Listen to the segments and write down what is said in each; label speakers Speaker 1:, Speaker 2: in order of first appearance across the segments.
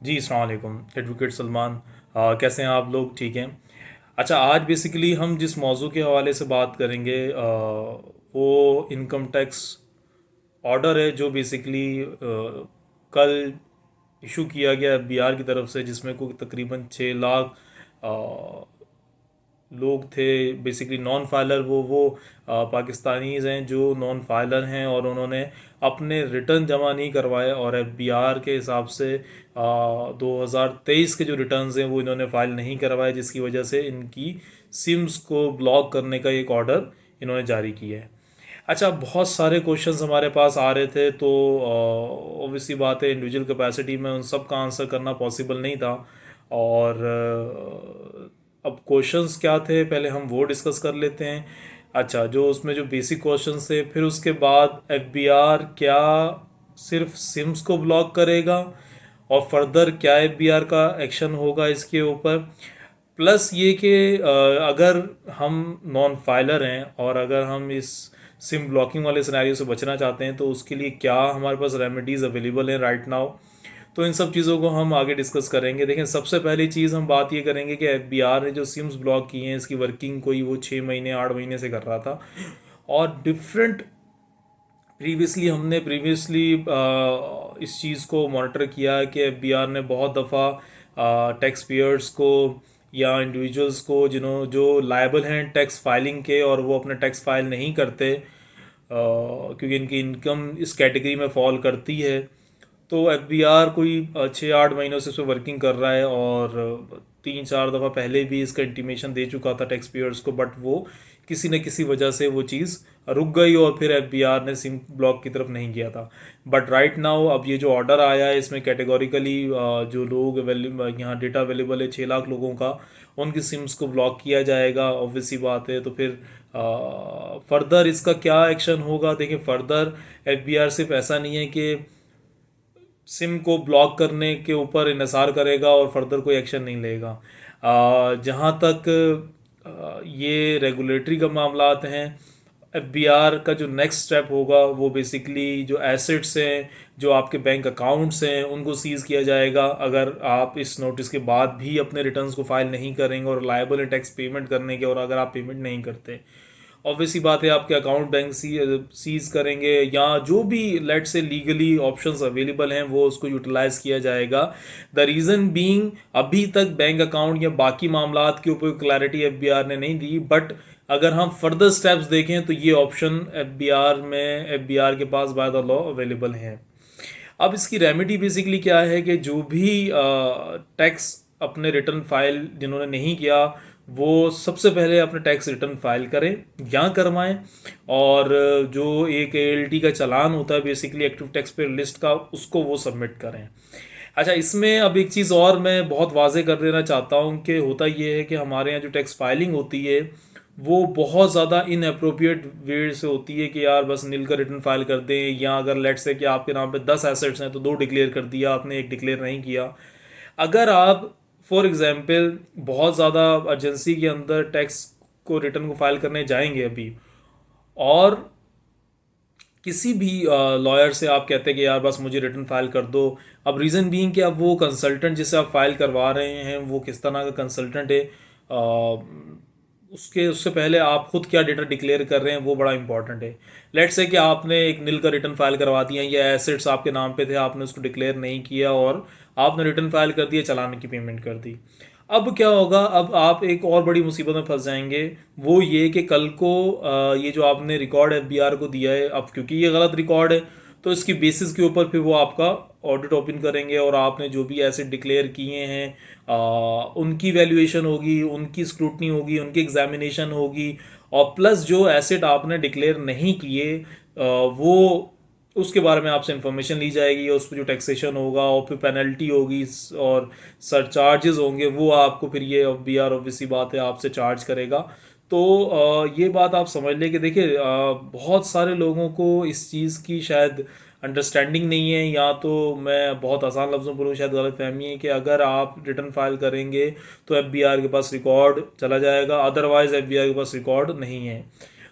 Speaker 1: जी अस्सलाम वालेकुम। एडवोकेट सलमान। कैसे हैं आप लोग? ठीक हैं। अच्छा, आज बेसिकली हम जिस मौजू के हवाले से बात करेंगे वो इनकम टैक्स ऑर्डर है जो बेसिकली कल इशू किया गया एफबीआर की तरफ से, जिसमें कोई तकरीबन 6 लाख लोग थे। बेसिकली नॉन फाइलर, वो पाकिस्तानीज हैं जो नॉन फाइलर हैं और उन्होंने अपने रिटर्न जमा नहीं करवाए, और एफबीआर के हिसाब से 2023 के जो रिटर्न्स हैं वो इन्होंने फाइल नहीं करवाए, जिसकी वजह से इनकी सिम्स को ब्लॉक करने का एक ऑर्डर इन्होंने जारी किया है। अच्छा, बहुत सारे क्वेश्चंस हमारे पास आ रहे थे, तो ऑब्वियसली बात है, इंडिविजुअल कैपेसिटी में उन सब का आंसर करना पॉसिबल नहीं था। और अब क्वेश्चंस क्या थे, पहले हम वो डिस्कस कर लेते हैं। अच्छा, जो उसमें जो बेसिक क्वेश्चंस थे, फिर उसके बाद एफबीआर क्या सिर्फ सिम्स को ब्लॉक करेगा, और फर्दर क्या एफबीआर का एक्शन होगा इसके ऊपर। प्लस ये कि अगर हम नॉन फाइलर हैं और अगर हम इस सिम ब्लॉकिंग वाले सिनेरियो से बचना चाहते हैं, तो उसके लिए क्या हमारे पास रेमेडीज़ अवेलेबल हैं राइट नाउ। तो इन सब चीज़ों को हम आगे डिस्कस करेंगे। देखें, सबसे पहली चीज़ हम बात ये करेंगे कि एफबीआर ने जो सिम्स ब्लॉक किए हैं, इसकी वर्किंग कोई वो 6 महीने 8 महीने से कर रहा था, और डिफरेंट प्रीवियसली इस चीज़ को मॉनिटर किया है कि एफबीआर ने बहुत दफ़ा टैक्स पेयर्स को या इंडिविजुअल्स को जो लायबल हैं टैक्स फाइलिंग के, और वो अपना टैक्स फाइल नहीं करते क्योंकि इनकी इनकम इस कैटेगरी में फॉल करती है। तो एफबीआर कोई 6-8 महीनों से इस पर वर्किंग कर रहा है, और 3-4 दफ़ा पहले भी इसका इंटीमेशन दे चुका था टैक्स पेयर्स को, बट वो किसी न किसी वजह से वो चीज़ रुक गई, और फिर एफबीआर ने सिम ब्लॉक की तरफ नहीं किया था। बट राइट नाउ अब ये जो ऑर्डर आया है, इसमें कैटेगोरिकली जो लोग यहाँ डेटा अवेलेबल है 6 लाख लोगों का, उनकी सिम्स को ब्लॉक किया जाएगा। ऑब्वियसली बात है, तो फिर फर्दर इसका क्या एक्शन होगा। देखिए, फर्दर एफबीआर सिर्फ ऐसा नहीं है कि सिम को ब्लॉक करने के ऊपर इन्हिसार करेगा और फर्दर कोई एक्शन नहीं लेगा। जहाँ तक ये रेगुलेटरी का मामलात हैं, एफबीआर का जो नेक्स्ट स्टेप होगा वो बेसिकली जो एसेट्स हैं, जो आपके बैंक अकाउंट्स हैं, उनको सीज़ किया जाएगा अगर आप इस नोटिस के बाद भी अपने रिटर्न्स को फाइल नहीं करेंगे और लायबल है टैक्स पेमेंट करने के, और अगर आप पेमेंट नहीं करते, ऑब्वियसली बात है आपके अकाउंट बैंक सीज करेंगे, या जो भी लेट से लीगली ऑप्शंस अवेलेबल हैं वो उसको यूटिलाइज किया जाएगा। द रीज़न बीइंग, अभी तक बैंक अकाउंट या बाकी मामलात के ऊपर क्लैरिटी एफबीआर ने नहीं दी, बट अगर हम फर्दर स्टेप्स देखें तो ये ऑप्शन एफबीआर के पास बाय द लॉ अवेलेबल हैं। अब इसकी रेमेडी बेसिकली क्या है कि जो भी टैक्स अपने रिटर्न फाइल जिन्होंने नहीं किया, वो सबसे पहले अपने टैक्स रिटर्न फाइल करें या करवाएं, और जो एक एएलटी का चालान होता है basically active tax payer list का, उसको वो सबमिट करें। अच्छा, इसमें अब एक चीज़ और मैं बहुत वाजे कर देना चाहता हूँ कि होता ये है कि हमारे यहाँ जो टैक्स फाइलिंग होती है वो बहुत ज़्यादा इनअप्रोप्रिएट वे से होती है कि यार बस नील का रिटर्न फाइल कर दें, या अगर लेट्स से कि आपके नाम पे 10 एसेट्स हैं तो 2 डिक्लेयर कर दिया आपने, एक डिक्लेयर नहीं किया। अगर आप फॉर एग्जांपल बहुत ज़्यादा अर्जेंसी के अंदर टैक्स को रिटर्न को फाइल करने जाएंगे अभी, और किसी भी लॉयर से आप कहते हैं कि यार बस मुझे रिटर्न फाइल कर दो। अब रीज़न बीइंग कि अब वो कंसल्टेंट जिससे आप फाइल करवा रहे हैं वो किस तरह का कंसल्टेंट है, उसके उससे पहले आप खुद क्या डेटा डिक्लेयर कर रहे हैं वो बड़ा इंपॉर्टेंट है। लेट्स से कि आपने एक नील का रिटर्न फाइल करवा दिया, या एसेट्स आपके नाम पे थे, आपने उसको डिक्लेयर नहीं किया और आपने रिटर्न फाइल कर दिया, चालान की पेमेंट कर दी। अब क्या होगा, अब आप एक और बड़ी मुसीबत में फंस जाएंगे। वो ये कि कल को ये जो आपने रिकॉर्ड एफबीआर को दिया है, अब क्योंकि ये गलत रिकॉर्ड है, तो इसकी बेसिस के ऊपर फिर वो आपका ऑडिट ओपन करेंगे, और आपने जो भी एसेट डिक्लेयर किए हैं उनकी वैल्यूएशन होगी, उनकी स्क्रूटनी होगी, उनकी एग्जामिनेशन होगी, और प्लस जो एसेट आपने डिक्लेयर नहीं किए वो उसके बारे में आपसे इंफॉर्मेशन ली जाएगी, और उस पर जो टैक्सेशन होगा और फिर पेनल्टी होगी और सरचार्जेस होंगे, वो आपको फिर ये एफबीआर ऑब्वियसली बात है आपसे चार्ज करेगा। तो ये बात आप समझ लें कि देखिए, बहुत सारे लोगों को इस चीज़ की शायद अंडरस्टैंडिंग नहीं है, या तो मैं बहुत आसान लफ्ज़ों में बोलूँ, शायद गलत फहमी है कि अगर आप रिटर्न फाइल करेंगे तो एफबीआर के पास रिकॉर्ड चला जाएगा, अदरवाइज़ एफबीआर के पास रिकॉर्ड नहीं है।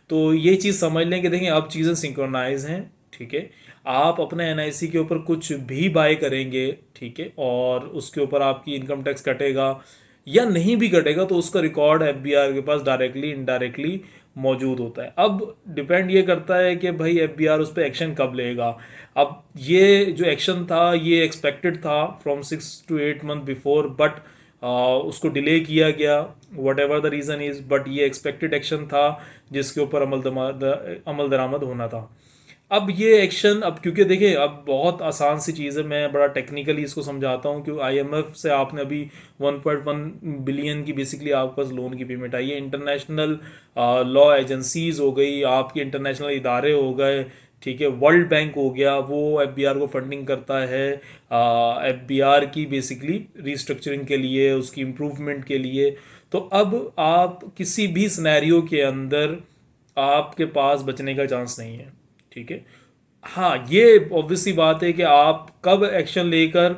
Speaker 1: तो ये चीज़ समझ लें कि देखिए अब चीज़ें सिंक्रोनाइज हैं, ठीक है। आप अपने एनआईसी के ऊपर कुछ भी बाय करेंगे, ठीक है, और उसके ऊपर आपकी इनकम टैक्स कटेगा या नहीं भी कटेगा, तो उसका रिकॉर्ड एफबीआर के पास डायरेक्टली इनडायरेक्टली मौजूद होता है। अब डिपेंड ये करता है कि भाई एफबीआर उस पर एक्शन कब लेगा। अब ये जो एक्शन था ये एक्सपेक्टेड था from 6 to 8 month before, but उसको डिले किया गया, what ever the reason is, but ये एक्सपेक्टेड एक्शन था जिसके ऊपर अमल दरामद होना था। अब ये एक्शन, अब क्योंकि देखिए अब बहुत आसान सी चीज़ है, मैं बड़ा टेक्निकली इसको समझाता हूँ, क्योंकि आईएमएफ से आपने अभी 1.1 बिलियन की बेसिकली आपके पास लोन की पेमेंट आई है। इंटरनेशनल लॉ एजेंसीज हो गई, आपके इंटरनेशनल इदारे हो गए, ठीक है, वर्ल्ड बैंक हो गया, वो एफबीआर को फंडिंग करता है एफबीआर की बेसिकली रिस्ट्रक्चरिंग के लिए, उसकी इम्प्रूवमेंट के लिए। तो अब आप किसी भी सिनेरियो के अंदर आपके पास बचने का चांस नहीं है, ठीक है। हाँ, ये ऑब्वियसली बात है कि आप कब एक्शन लेकर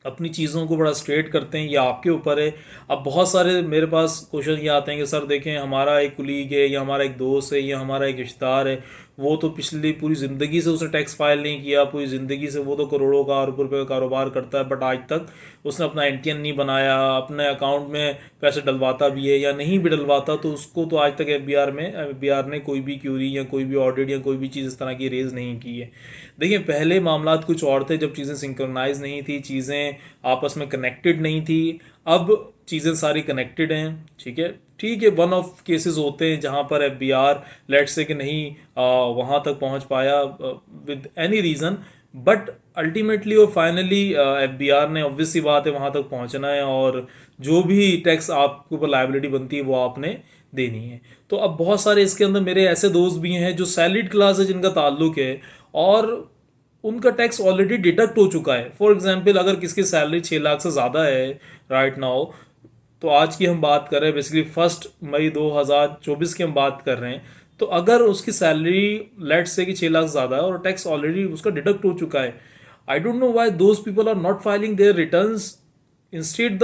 Speaker 1: अपनी चीज़ों को बड़ा स्ट्रेट करते हैं, ये आपके ऊपर है। अब बहुत सारे मेरे पास क्वेश्चन ये आते हैं कि सर देखें, हमारा एक कुलीग है या हमारा एक दोस्त है या हमारा एक रिश्तेदार है, वो तो पिछली पूरी ज़िंदगी से उसने टैक्स फाइल नहीं किया, पूरी ज़िंदगी से वो तो करोड़ों का रुपये का कारोबार करता है, बट आज तक उसने अपना एनटीएन नहीं बनाया, अपने अकाउंट में पैसे डलवाता भी है या नहीं भी डलवाता, तो उसको तो आज तक एफबीआर ने कोई भी क्यूरी या कोई भी ऑडिट या कोई भी चीज़ इस तरह की रेज नहीं की है। देखिए, पहले मामलात कुछ और थे, जब चीज़ें सिंक्रोनाइज नहीं थी, चीज़ें आपस में कनेक्टेड नहीं थी। अब चीज़ें सारी कनेक्टेड हैं, ठीक है। ठीक है, वन ऑफ केसेस होते हैं जहाँ पर एफबीआर लेट्स से कि नहीं वहाँ तक पहुँच पाया with any reason, but ultimately और फाइनली एफबीआर ने ऑब्वियसली बात है वहाँ तक पहुँचना है, और जो भी टैक्स आपके ऊपर लायबिलिटी बनती है वो आपने देनी है। तो अब बहुत सारे इसके अंदर मेरे ऐसे दोस्त भी हैं जो सैलरीड क्लास है, जिनका ताल्लुक है और उनका टैक्स ऑलरेडी डिडक्ट हो चुका है। फॉर एग्जांपल, अगर किसकी सैलरी 6 लाख से ज़्यादा है राइट नाउ, तो आज की हम बात कर रहे हैं बेसिकली 1 मई 2024 की हम बात कर रहे हैं, तो अगर उसकी सैलरी लेट्स से कि 6 लाख ज़्यादा है और टैक्स ऑलरेडी उसका डिडक्ट हो चुका है, I don't know why those people are not filing their returns instead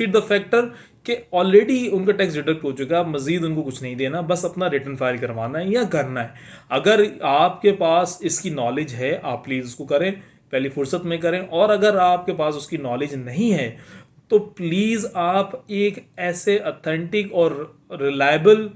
Speaker 1: the factor कि ऑलरेडी उनका टैक्स डिडक्ट हो चुका है, मजीद उनको कुछ नहीं देना, बस अपना रिटर्न फाइल करवाना है या करना है। अगर आपके पास इसकी नॉलेज है, आप प्लीज़ उसको करें, पहली फुर्सत में करें, और अगर आपके पास उसकी नॉलेज नहीं है तो प्लीज़ आप एक ऐसे अथेंटिक और रिलायबल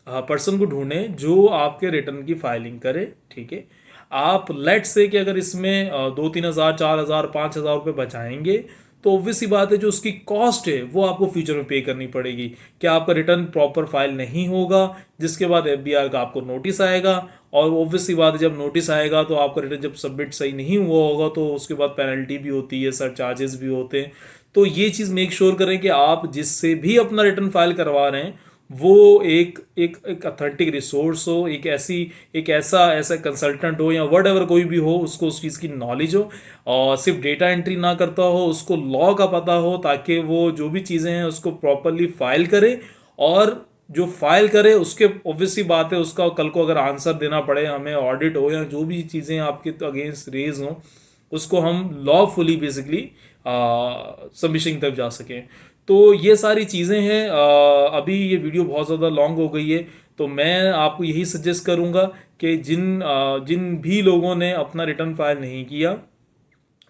Speaker 1: पर्सन को ढूंढें जो आपके रिटर्न की फाइलिंग करे, ठीक है। आप लेट्स से कि अगर इसमें 2-3 हज़ार 4 हज़ार 5 हज़ार रुपये बचाएंगे, तो ऑब्वियसली बात है जो उसकी कॉस्ट है वो आपको फ्यूचर में पे करनी पड़ेगी। क्या आपका रिटर्न प्रॉपर फाइल नहीं होगा, जिसके बाद एफबीआर का आपको नोटिस आएगा, और ऑब्वियसली बात है जब नोटिस आएगा तो आपका रिटर्न जब सबमिट सही नहीं हुआ होगा तो उसके बाद पेनल्टी भी होती है, सर चार्जेस भी होते हैं। तो ये चीज़ मेक श्योर करें कि आप जिससे भी अपना रिटर्न फाइल करवा रहे हैं वो एक एक एक अथेंटिक रिसोर्स हो, एक ऐसा ऐसा कंसल्टेंट हो या वट एवर कोई भी हो, उसको उस चीज़ की नॉलेज हो, और सिर्फ डेटा एंट्री ना करता हो, उसको लॉ का पता हो, ताकि वो जो भी चीज़ें हैं उसको प्रॉपरली फाइल करे, और जो फाइल करे उसके ऑब्वियसली बात है उसका कल को अगर आंसर देना पड़े हमें, ऑडिट हो या जो भी चीज़ें आपके अगेंस्ट रेज हों, उसको हम लॉफुली बेसिकली सबमिशन तक जा सकें। तो ये सारी चीज़ें हैं। अभी ये वीडियो बहुत ज़्यादा लॉन्ग हो गई है, तो मैं आपको यही सजेस्ट करूँगा कि जिन भी लोगों ने अपना रिटर्न फाइल नहीं किया,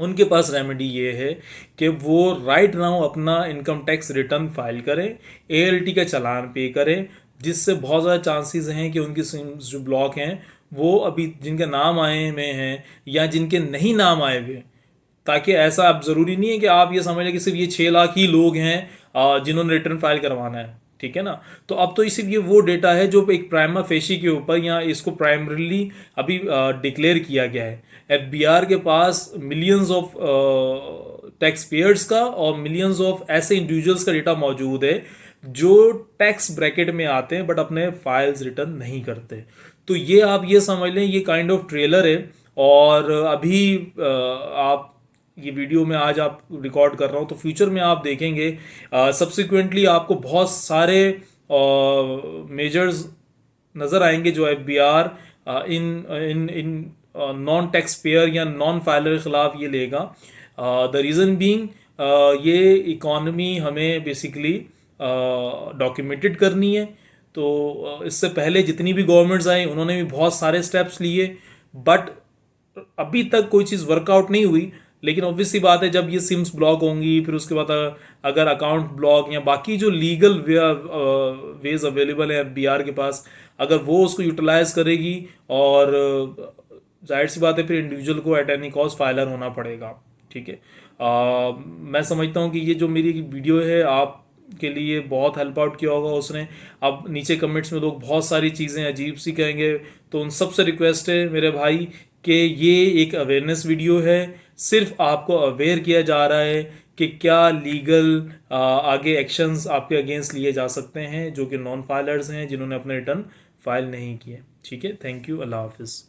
Speaker 1: उनके पास रेमेडी ये है कि वो राइट नाउ अपना इनकम टैक्स रिटर्न फाइल करें, एएलटी का चालान पे करें, जिससे बहुत ज़्यादा चांसेस हैं कि उनकी जो ब्लॉक हैं वो अभी जिनके नाम आए हुए हैं या जिनके नहीं नाम आए हुए, ताकि ऐसा अब ज़रूरी नहीं है कि आप ये समझ लें कि सिर्फ ये 6 लाख ही लोग हैं जिन्होंने रिटर्न फाइल करवाना है, ठीक है ना। तो अब तो सिर्फ ये वो डेटा है जो एक प्राइमा फेशी के ऊपर या इसको प्राइमरीली अभी डिक्लेयर किया गया है। एफबीआर के पास मिलियंस ऑफ टैक्स पेयर्स का और मिलियंस ऑफ ऐसे इंडिविजुअल्स का डेटा मौजूद है जो टैक्स ब्रैकेट में आते हैं बट अपने फाइल्स रिटर्न नहीं करते। तो ये आप ये समझ लें, ये काइंड ऑफ ट्रेलर है। और अभी आप ये वीडियो में आज आप रिकॉर्ड कर रहा हूँ, तो फ्यूचर में आप देखेंगे सब्सिक्वेंटली आपको बहुत सारे मेजर्स नज़र आएंगे जो FBR in in in non tax payer या नॉन फाइलर के खिलाफ ये लेगा। द रीज़न बीइंग ये इकॉनमी हमें बेसिकली डॉक्यूमेंटेड करनी है, तो इससे पहले जितनी भी गवर्नमेंट्स आई उन्होंने भी बहुत सारे स्टेप्स लिए, बट अभी तक कोई चीज़ वर्कआउट नहीं हुई। लेकिन ऑब्वियसली बात है, जब ये सिम्स ब्लॉक होंगी, फिर उसके बाद अगर अकाउंट ब्लॉक या बाकी जो लीगल वेज अवेलेबल है बीआर के पास, अगर वो उसको यूटिलाइज करेगी, और जाहिर सी बात है फिर इंडिविजुअल को एट एनी कॉस्ट फाइलर होना पड़ेगा। ठीक है। मैं समझता हूँ कि ये जो मेरी वीडियो है आप के लिए बहुत हेल्प आउट किया होगा उसने। अब नीचे कमेंट्स में लोग बहुत सारी चीज़ें अजीब सी कहेंगे, तो उन सब से रिक्वेस्ट है मेरे भाई कि ये एक अवेयरनेस वीडियो है, सिर्फ आपको अवेयर किया जा रहा है कि क्या लीगल आगे एक्शंस आपके अगेंस्ट लिए जा सकते हैं जो कि नॉन फाइलर्स हैं, जिन्होंने अपने रिटर्न फाइल नहीं किए। ठीक है, थैंक यू, अल्लाह हाफिज़।